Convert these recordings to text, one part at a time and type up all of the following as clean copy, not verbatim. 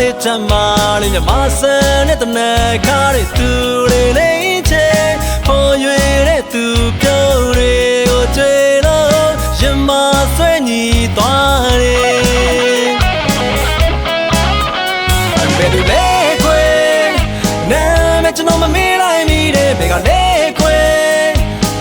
လေးချမ်းမာလေးမြမဆန်နဲ့တနက်ခါလေးသူလေးလေးချေပေါ်ရွေတဲ့သူပြုံးတွေကိုချေလို့ရင်မဆွဲညီသွားတယ်ဘယ်လိုလဲခွေနာမည်ကျွန်တော်မမေးလိုက်မိတယ်ဘယ်ကလဲခွေ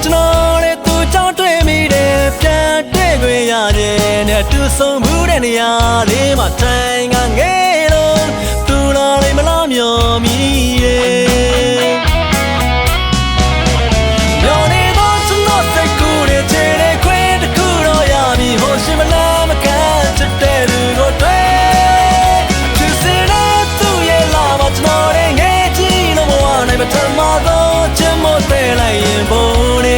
ကျွန်တော်နဲ့သူကြောင့်တွေ့မိတယ်ပြန်တွေ့ခွင့်ရတယ်နဲ့သူဆုံးမှုတဲ့နေရာလေးမှာထိုင်ငါငယ်လို့သူလာလေးမလားမျောမိတယ်မျောနေတော့ကျွန်တော်စိတ်ကူးတဲ့ခြေလေးခွေတခုတော့ရပြီဟိုရှိမလားမကန်ချစ်တဲ့လူကိုတွေ့မထမတော့ချင်မတဲ့လိုက်ရင်ဘုံနေ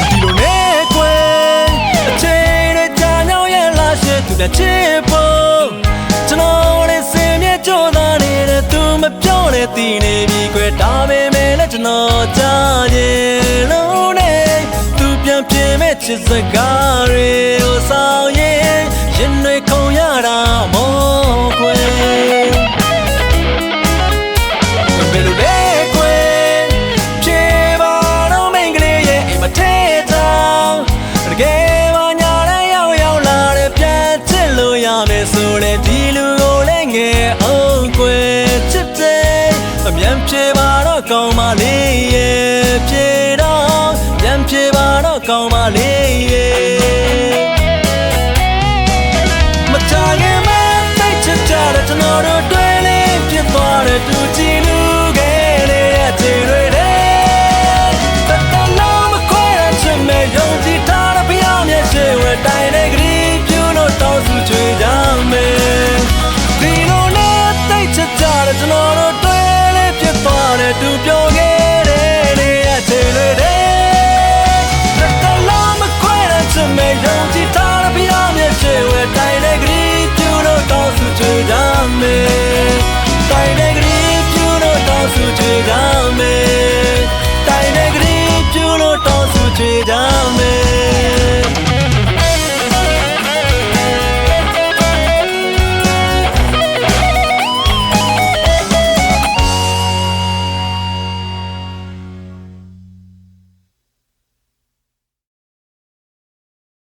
ဒီလိုနဲ့ကွယ်အချိန်နဲ့ကြာညောင်းရဲ့လာရှိသူနဲ့ချစ်ဖို့ကျွန်တော်နဲ့စင်မြဲကြိုးစားနေတဲ့သူမပြောနဲ့တည်နေပြီကွယ်ဒါပေမဲ့လည်းကျွန်တော်ကြားရင်လုံးနဲ့သူပြန်ပြေမဲ့ချစ်စကားတွေကိုဆောင်ရင်ရင်တွေခုန်ရတာမောကွယ်ဘယ်လိုလဲကွယ်ပြေပါတော့မင်းကလေးရဲ့အိမ်မထဲတောင်တကယ်ပါညာလည်းရောက်လာတယ်ပြန်ချစ်လို့ရမယ်ဆိုလေဒီလူကိုလည်းငယ်အောင်ကွယ်ချစ်တယ်အမြန်ပြေပါတော့ကောင်းပါလေရဲ့ပြေတော့ပြန်ပြေပါတော့ကောင်းပါလေ